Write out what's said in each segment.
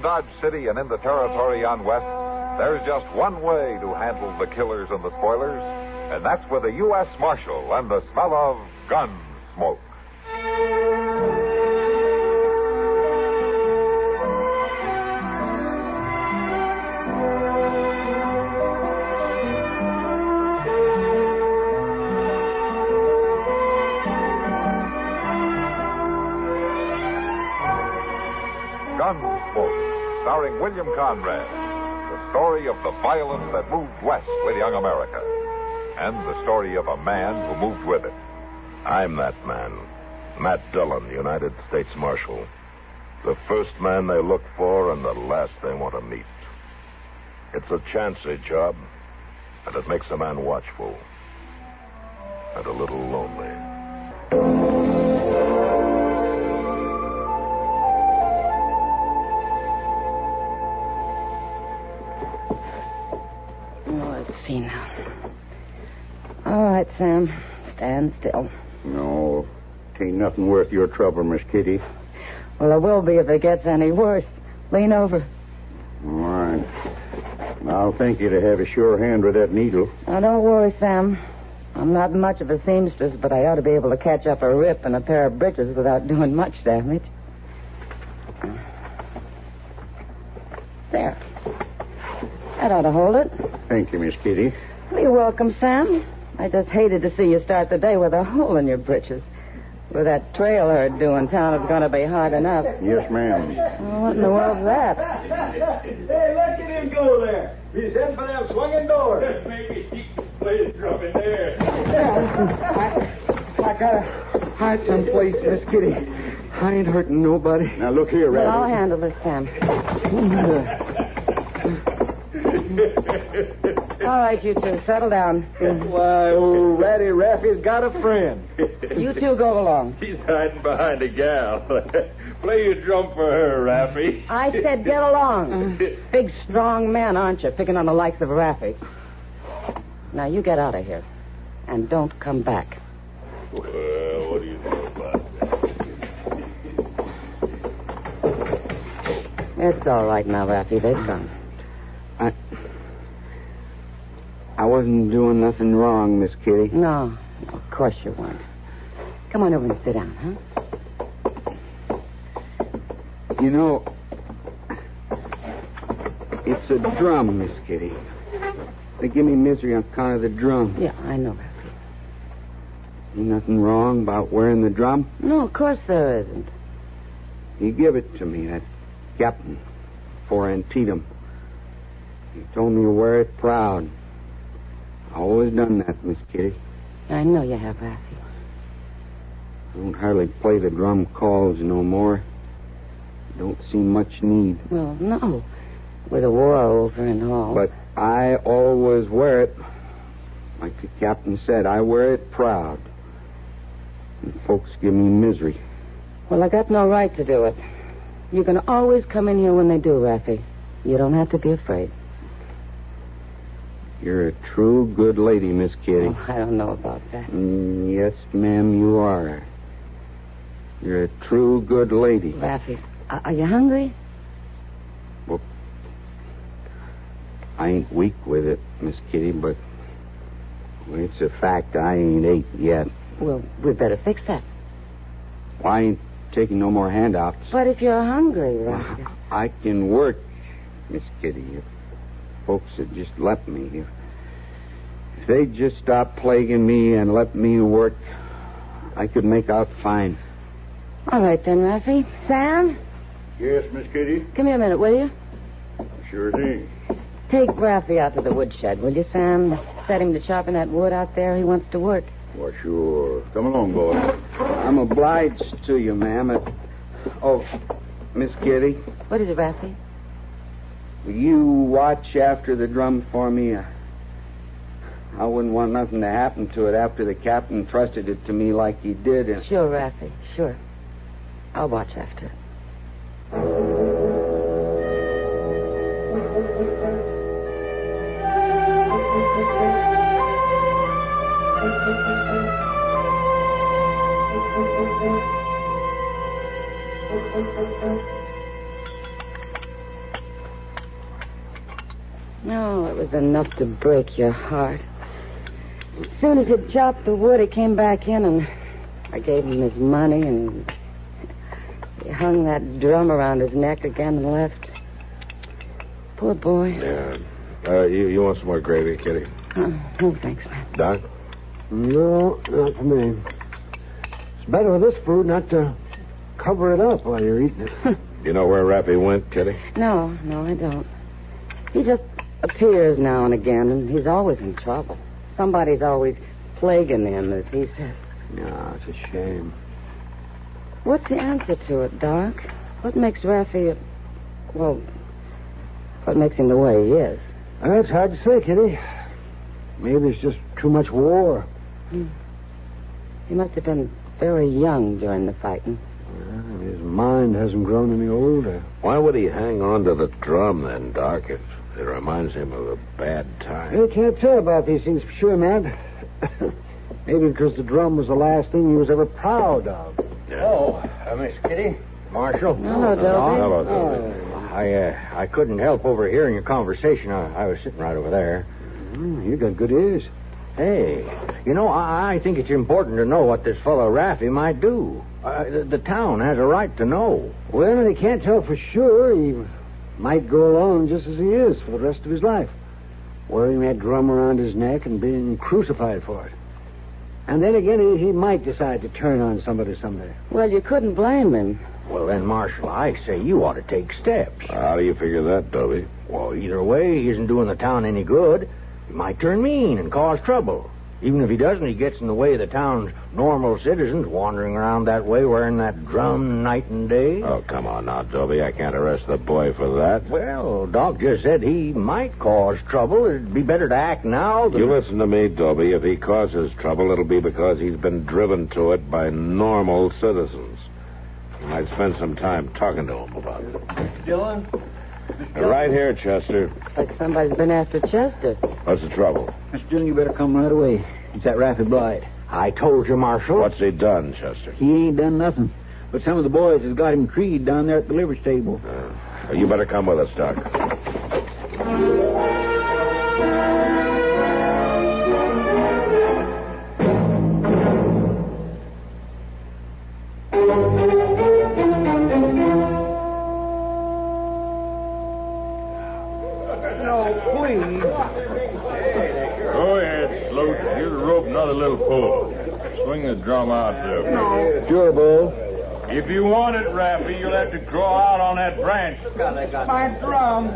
Dodge City and in the territory on west, there's just one way to handle the killers and the spoilers, and that's with a U.S. Marshal and the smell of gun smoke. Gunsmoke, starring William Conrad. The story of the violence that moved west with young America. And the story of a man who moved with it. I'm that man. Matt Dillon, United States Marshal. The first man they look for and the last they want to meet. It's a chancy job, and it makes a man watchful. And a little lonely. Let's see now. All right, Sam. Stand still. No, ain't nothing worth your trouble, Miss Kitty. Well, it will be if it gets any worse. Lean over. All right. I'll thank you to have a sure hand with that needle. Now, don't worry, Sam. I'm not much of a seamstress, but I ought to be able to catch up a rip and a pair of breeches without doing much damage. There. That ought to hold it. Thank you, Miss Kitty. Well, you're welcome, Sam. I just hated to see you start the day with a hole in your breeches. With that trail herd doing town, it's going to be hard enough. Yes, ma'am. Well, what in the world's that? Hey, look at him go there. He's heading for them swinging doors. Maybe he can play his drum in there. I gotta hide someplace, Miss Kitty. I ain't hurting nobody. Now, look here, Well, Rabbit. I'll handle this, Sam. All right, you two, settle down. Why, old Ratty Raffy's got a friend. You two go along. He's hiding behind a gal. Play your drum for her, Raffy. I said get along. Big, strong man, aren't you, picking on the likes of Raffy? Now, you get out of here. And don't come back. Well, what do you know about that? It's all right now, Raffy. They've gone. I wasn't doing nothing wrong, Miss Kitty. No, of course you weren't. Come on over and sit down, huh? You know, it's a drum, Miss Kitty. They give me misery on account of the drum. Yeah, I know, Raffy. Ain't nothing wrong about wearing the drum. No, of course there isn't. He give it to me, that captain, for Antietam. He told me to wear it proud. I always done that, Miss Kitty. I know you have, Raffy. I don't hardly play the drum calls no more. Don't seem much need. Well, no. With the war over and all. But I always wear it. Like the captain said, I wear it proud. And folks give me misery. Well, I got no right to do it. You can always come in here when they do, Raffy. You don't have to be afraid. You're a true good lady, Miss Kitty. Oh, I don't know about that. Yes, ma'am, you are. You're a true good lady. Raffy, are you hungry? Well, I ain't weak with it, Miss Kitty, but it's a fact I ain't ate yet. Well, we'd better fix that. Well, I ain't taking no more handouts. But if you're hungry, Raffy... I can work, Miss Kitty, if folks would just let me. If they'd just stop plaguing me and let me work, I could make out fine. All right, then, Raffy. Sam? Yes, Miss Kitty? Come here a minute, will you? Sure thing. Take Raffy out to the woodshed, will you, Sam? Set him to chopping that wood out there. He wants to work. Well, sure. Come along, boy. I'm obliged to you, ma'am. Oh, Miss Kitty, What is it, Raffy? will you watch after the drum for me? I wouldn't want nothing to happen to it after the captain trusted it to me like he did. Sure, Raffy, sure. I'll watch after it. Oh, it was enough to break your heart. As soon as he'd chopped the wood, he came back in, and I gave him his money, and he hung that drum around his neck again and left. Poor boy. Yeah. You want some more gravy, Kitty? No, thanks, man. Doc? No, not for me. It's better with this food not to cover it up while you're eating it. You know where Rappy went, Kitty? No, I don't. He just appears now and again, and he's always in trouble. Somebody's always plaguing him, as he says. No, it's a shame. What's the answer to it, Doc? What makes Raffy, what makes him the way he is? That's hard to say, Kitty. Maybe it's just too much war. He must have been very young during the fighting. Well, his mind hasn't grown any older. Why would he hang on to the drum then, Doc, if it reminds him of a bad time? I can't tell about these things for sure, man. Maybe because the drum was the last thing he was ever proud of. Yeah. Oh, Miss Kitty, Marshal. Hello, Dopey. Hello, Dopey. I couldn't help overhearing your conversation. I was sitting right over there. You got good ears. Hey, I think it's important to know what this fellow Raffy might do. The town has a right to know. Well, they can't tell for sure. He might go along just as he is for the rest of his life, wearing that drum around his neck and being crucified for it. And then again, he might decide to turn on somebody someday. Well, you couldn't blame him. Well, then, Marshal, I say you ought to take steps. How do you figure that, Dopey? Well, either way, he isn't doing the town any good. He might turn mean and cause trouble. Even if he doesn't, he gets in the way of the town's normal citizens wandering around that way wearing that drum night and day. Oh, come on now, Dopey. I can't arrest the boy for that. Well, Doc just said he might cause trouble. It'd be better to act now than... You listen to me, Dopey. If he causes trouble, it'll be because he's been driven to it by normal citizens. And I'd spend some time talking to him about it. Dillon? Right here, Chester. Like somebody's been after Chester. What's the trouble? Mr. Dillon, you better come right away. It's that Raffy Blythe. I told you, Marshal. What's he done, Chester? He ain't done nothing. But some of the boys has got him treed down there at the livery stable. You better come with us, Doc. Go ahead, Sloat. Here's a rope, another little pull. Swing the drum out there. No. Sure, Bull. If you want it, Rappy, you'll have to crawl out on that branch. My drum.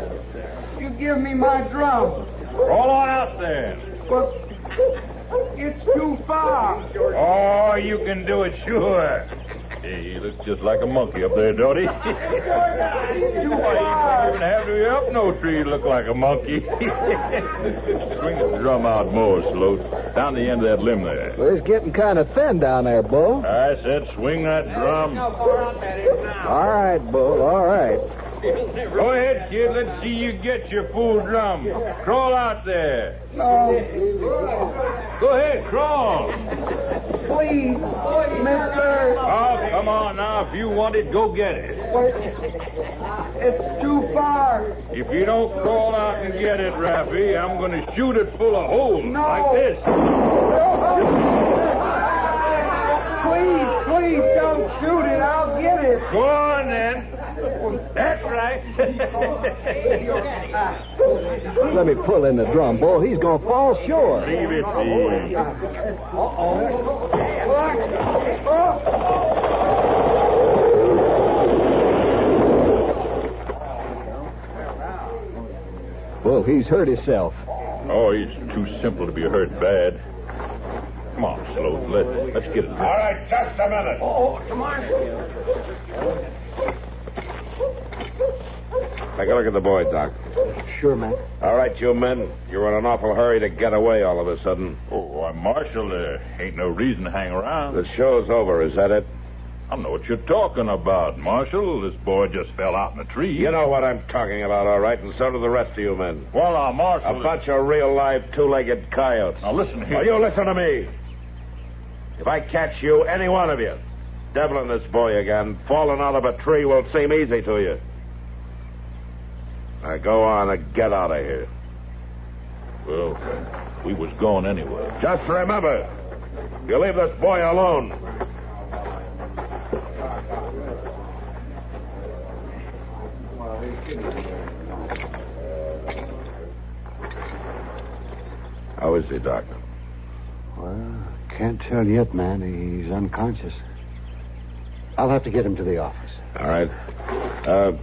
You give me my drum. Crawl on out there. But it's too far. Oh, you can do it, sure. Hey, he looks just like a monkey up there, don't he? Too far. You don't even have to be up no tree to look like a monkey. Swing the drum out more, Sloat. Down the end of that limb there. Well, it's getting kind of thin down there, Bull. I said swing that drum. All right, Bull, all right. Go ahead, kid. Let's see you get your full drum. Crawl out there. No. Go ahead, crawl. Please, mister. Oh, come on now. If you want it, go get it. It's too far. If you don't crawl out and get it, Rappy, I'm going to shoot it full of holes like this. Please don't shoot it. I'll get it. Go on, then. That's right. Let me pull in the drum, Bull. He's going to fall short. Leave it be. Bull, he's hurt himself. Oh, he's too simple to be hurt bad. Come on, Sloat. Let's get it. All right, just a minute. Come on. Take a look at the boy, Doc. Sure, man. All right, you men. You're in an awful hurry to get away all of a sudden. Oh, why, Marshal, there ain't no reason to hang around. The show's over, is that it? I don't know what you're talking about, Marshal. This boy just fell out in a tree. You know what I'm talking about, all right, and so do the rest of you men. Well, now, Marshal... A bunch of real live two-legged coyotes. Now, listen here. Well, you listen to me. If I catch you, any one of you, deviling this boy again, falling out of a tree won't seem easy to you. Now, go on and get out of here. girlfriend. We was going anyway. Just remember, you leave this boy alone. How is he, Doctor? Well, can't tell yet, man. He's unconscious. I'll have to get him to the office. All right. A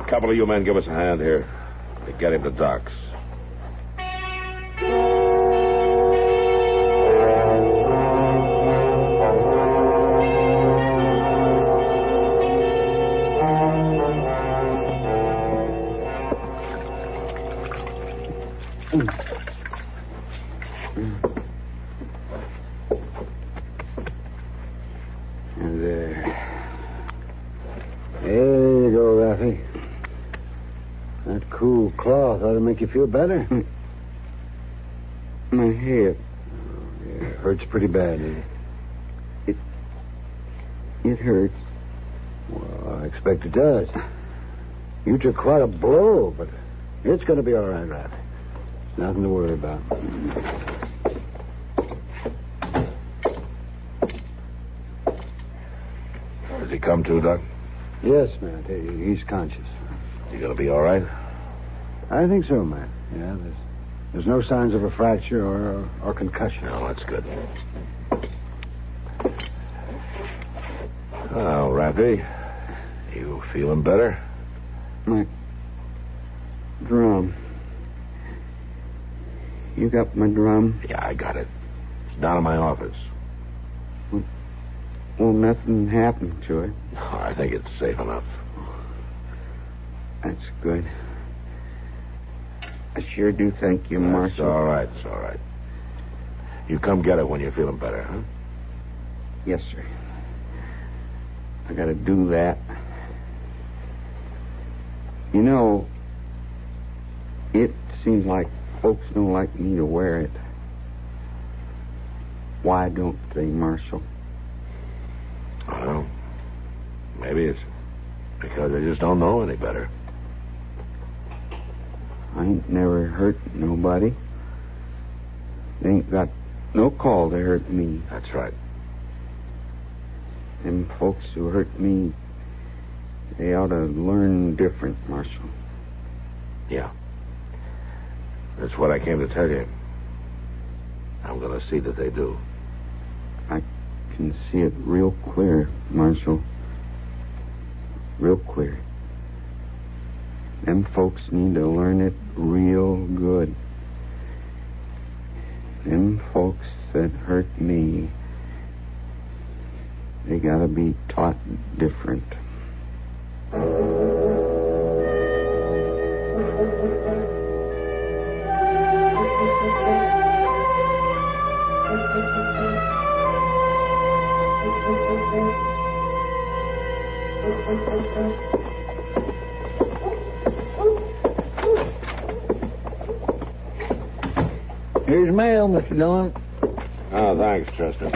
couple of you men give us a hand here to get him to Doc's. Make you feel better? My head. It hurts pretty bad. It hurts. Well, I expect it does. You took quite a blow, but it's going to be all right, Rafi. Nothing to worry about. Has he come to, Doc? Yes, man. He's conscious. He gonna be all right? I think so, man. Yeah, there's no signs of a fracture or concussion. No, that's good. Well, Rafi, you feeling better? My drum. You got my drum? Yeah, I got it. It's down in my office. Well, nothing happened to it. Oh, I think it's safe enough. That's good. I sure do thank you, Marshal. It's all right, it's all right. You come get it when you're feeling better, huh? Yes, sir. I gotta do that. You know, it seems like folks don't like me to wear it. Why don't they, Marshal? Well, maybe it's because they just don't know any better. I ain't never hurt nobody. They ain't got no call to hurt me. That's right. Them folks who hurt me, they ought to learn different, Marshal. Yeah. That's what I came to tell you. I'm going to see that they do. I can see it real clear, Marshal. Real clear. Them folks need to learn it real good. Them folks that hurt me, they gotta be taught different. Here's mail, Mr. Dillon. Oh, thanks, Chester.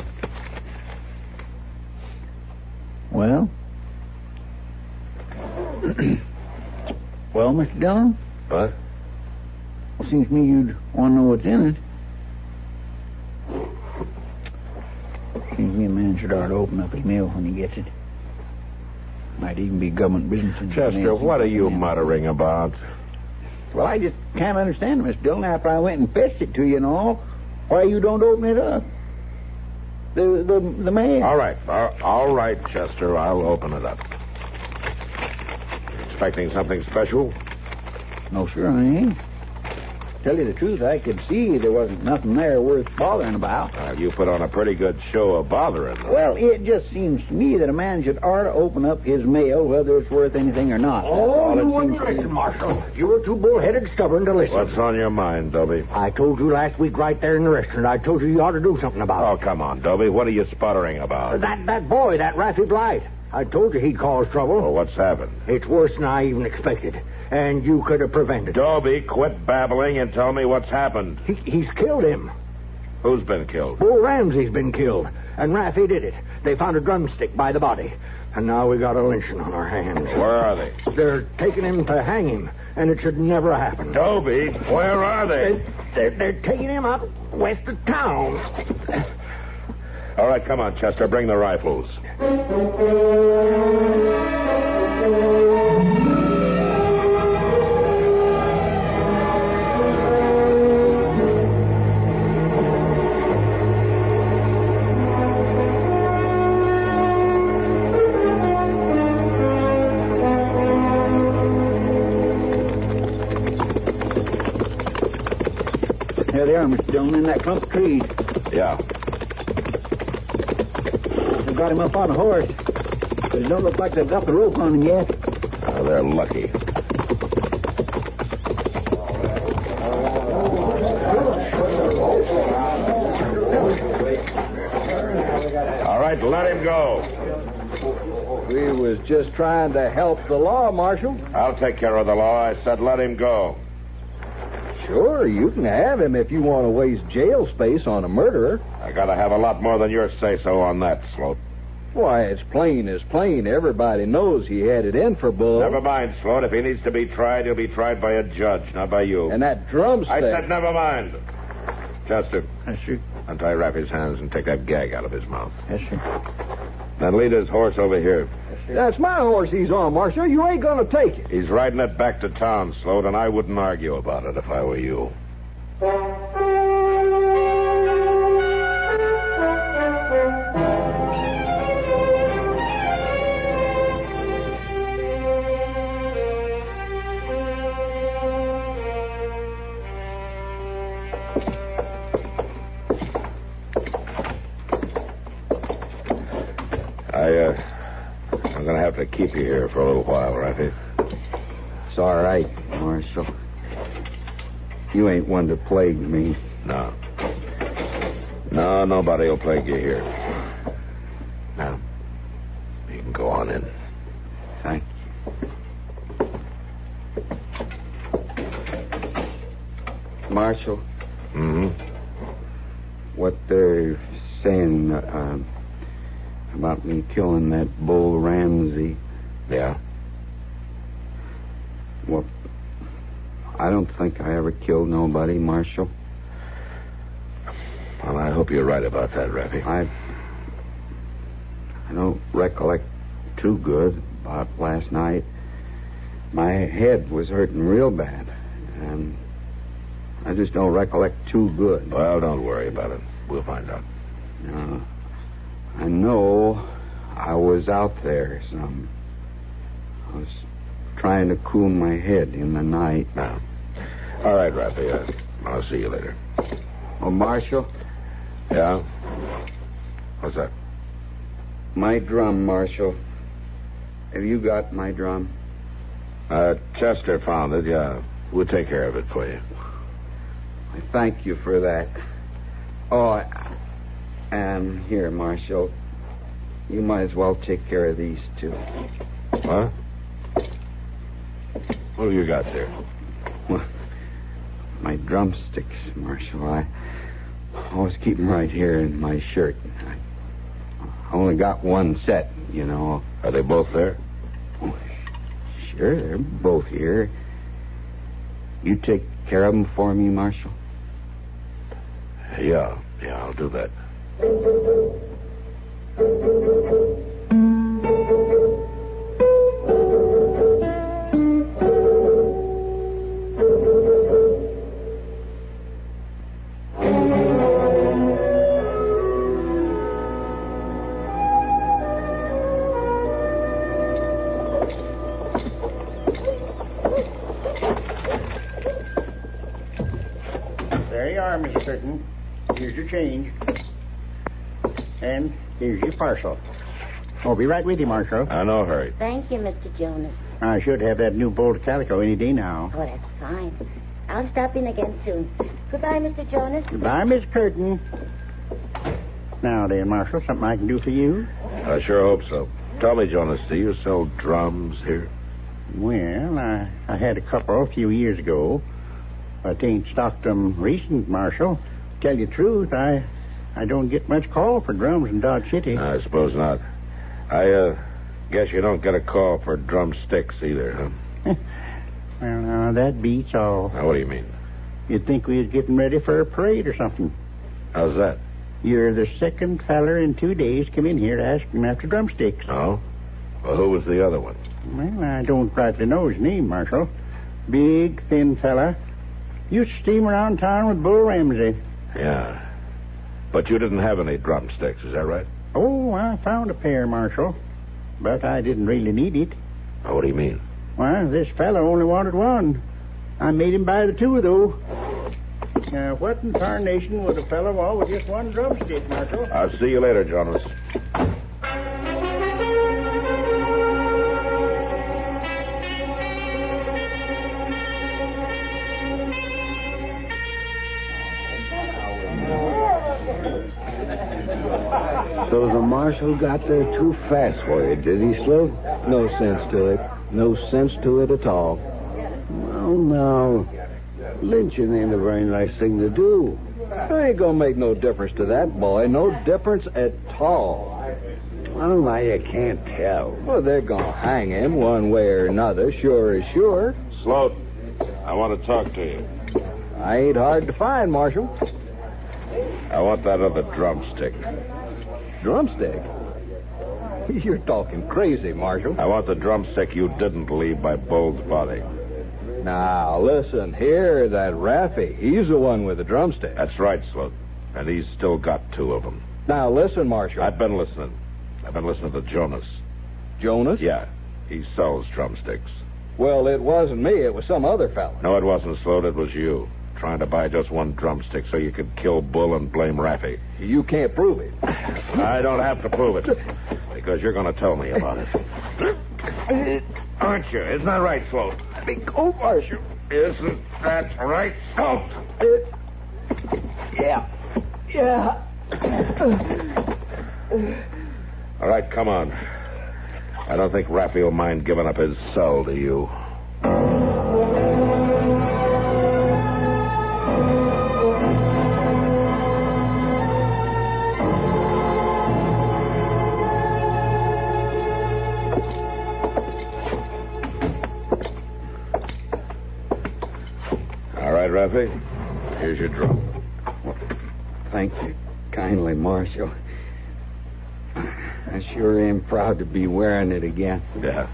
Well? Well, Mr. Dillon? What? Well, seems to me you'd want to know what's in it. Seems to me a man should ought to open up his mail when he gets it. Might even be government business. Chester, what are you muttering about? Well, I just can't understand, Mr. Dillon, after I went and fetched it to you and all, why you don't open it up. The mail. All right, Chester, I'll open it up. Expecting something special? No, sir, I ain't. Tell you the truth, I could see there wasn't nothing there worth bothering about. You put on a pretty good show of bothering. Well, it just seems to me that a man should ought to open up his mail, whether it's worth anything or not. Oh, you wouldn't listen, Marshal. You were too bullheaded stubborn to listen. What's on your mind, Dobie? I told you last week right there in the restaurant. I told you ought to do something about it. Oh, come on, Dobie. What are you sputtering about? That boy, that Rafi Blight. I told you he'd cause trouble. Well, what's happened? It's worse than I even expected. And you could have prevented it. Dobie, quit babbling and tell me what's happened. He's killed him. Who's been killed? Bull Ramsey's been killed. And Rafi did it. They found a drumstick by the body. And now we got a lynching on our hands. Where are they? They're taking him to hang him. and it should never happen. Toby, where are they? They're taking him out west of town. All right, come on, Chester. Bring the rifles. There they are, Mr. Dillon, in that clump of trees. Yeah. They've got him up on a horse, but it don't look like they've got the rope on him yet. Oh, they're lucky. All right, let him go. We was just trying to help the law, Marshal. I'll take care of the law. I said let him go. Sure, you can have him if you want to waste jail space on a murderer. I gotta have a lot more than your say-so on that, Sloat. Why, it's plain as plain. Everybody knows he had it in for Bull. Never mind, Sloat. If he needs to be tried, he'll be tried by a judge, not by you. And that drumstick... I said never mind. Chester. Yes, sir. Untie Rappy's hands and take that gag out of his mouth. Yes, sir. Then lead his horse over here. That's my horse he's on, Marshal. You ain't going to take it. He's riding it back to town, Sloat, and I wouldn't argue about it if I were you. I'm going to have to keep you here for a little while, Rappy. It's all right, Marshal. You ain't one to plague me. No. No, nobody will plague you here. Now, you can go on in. Thank you. Marshal? Mm-hmm. What they're saying about me killing that Bull Ramsey. Yeah? Well, I don't think I ever killed nobody, Marshal. Well, I hope you're right about that, Rappy. I don't recollect too good about last night. My head was hurting real bad, and I just don't recollect too good. Well, don't worry about it. We'll find out. I know I was out there some. I was trying to cool my head in the night. Now. All right, Rappy. I'll see you later. Oh, Marshal? Yeah? What's that? My drum, Marshal. Have you got my drum? Chester found it, yeah. We'll take care of it for you. I thank you for that. Oh, and here, Marshal. You might as well take care of these two. What? What have you got there? Well, my drumsticks, Marshal. I always keep them right here in my shirt. I only got one set, you know. Are they both there? Oh, sure, they're both here. You take care of them for me, Marshal? Yeah, I'll do that. There you are, Mr. Curtin. Here's your change. And here's your parcel. I'll be right with you, Marshal. No hurry. Thank you, Mr. Jonas. I should have that new bolt calico any day now. Oh, that's fine. I'll stop in again soon. Goodbye, Mr. Jonas. Goodbye, Miss Curtin. Now then, Marshal, something I can do for you? I sure hope so. Tell me, Jonas, do you sell drums here? Well, I had a couple a few years ago, but ain't stocked them recent, Marshal. Tell you the truth, I don't get much call for drums in Dodge City. I suppose not. I guess you don't get a call for drumsticks either, huh? Well, now, that beats all. Now, what do you mean? You'd think we was getting ready for a parade or something. How's that? You're the second feller in 2 days come in here to ask him after drumsticks. Oh? Well, who was the other one? Well, I don't rightly know his name, Marshal. Big, thin fella. Used to steam around town with Bull Ramsey. Yeah. But you didn't have any drumsticks, is that right? Oh, I found a pair, Marshal. But I didn't really need it. Oh, what do you mean? Well, this fella only wanted one. I made him buy the two, though. Now, what in tarnation would a fella want with just one drumstick, Marshal? I'll see you later, Jonas. So the marshal got there too fast for you, did he, Sloat? No sense to it. No sense to it at all. Well, now, lynching ain't a very nice thing to do. It ain't gonna make no difference to that boy. No difference at all. Well, now you can't tell. Well, they're gonna hang him one way or another, sure as sure. Sloat, I want to talk to you. I ain't hard to find, Marshal. I want that other drumstick. Drumstick? You're talking crazy, Marshal. I want the drumstick you didn't leave by Bull's body. Now, listen here, that Raffy. He's the one with the drumstick. That's right, Sloat. And he's still got two of them. Now, listen, Marshal. I've been listening. I've been listening to Jonas. Jonas? Yeah. He sells drumsticks. Well, it wasn't me. It was some other fella. No, it wasn't, Sloat. It was you. Trying to buy just one drumstick so you could kill Bull and blame Raffy. You can't prove it. I don't have to prove it. Because you're going to tell me about it. Aren't you? Isn't that right, Sloat? Let me go, Marshal. Isn't that right, Sloat? Yeah. All right, come on. I don't think Raffy will mind giving up his cell to you. Raffy, here's your drum. Well, thank you kindly, Marshal. I sure am proud to be wearing it again. Yeah.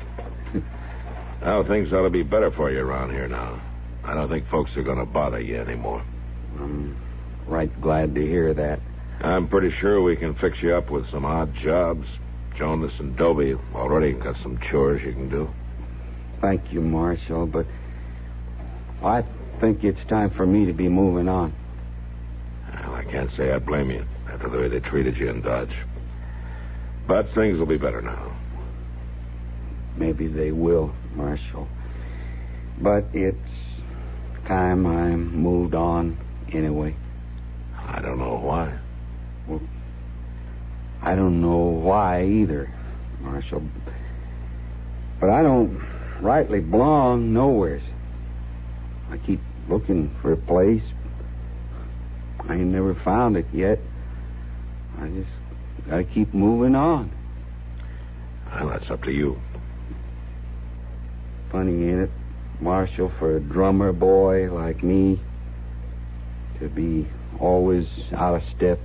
Well, things ought to be better for you around here now. I don't think folks are going to bother you anymore. I'm right glad to hear that. I'm pretty sure we can fix you up with some odd jobs. Jonas and Dobie already got some chores you can do. Thank you, Marshal, but I think it's time for me to be moving on. Well, I can't say I blame you after the way they treated you in Dodge. But things will be better now. Maybe they will, Marshal. But it's time I moved on anyway. I don't know why. Well, I don't know why either, Marshal. But I don't rightly belong nowheres. I keep looking for a place. I ain't never found it yet. I just gotta keep moving on. Well, that's up to you. Funny, ain't it, Marshal, for a drummer boy like me to be always out of step?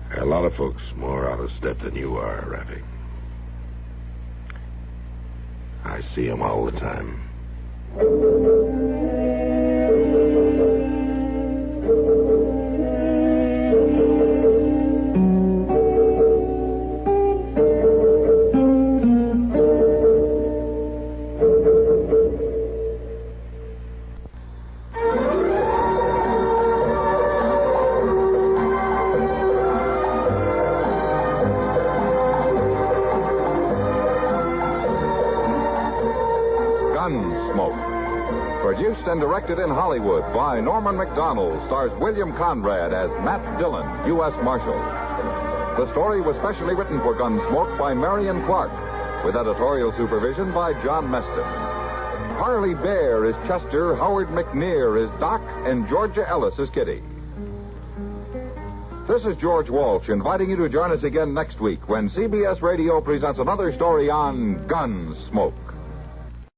There are a lot of folks more out of step than you are, Raffy. I see them all the time. Gunsmoke. Produced and directed in Hollywood by Norman Macdonald, stars William Conrad as Matt Dillon, U.S. Marshal. The story was specially written for Gunsmoke by Marion Clark, with editorial supervision by John Meston. Harley Bear is Chester, Howard McNear is Doc, and Georgia Ellis is Kitty. This is George Walsh inviting you to join us again next week when CBS Radio presents another story on Gunsmoke.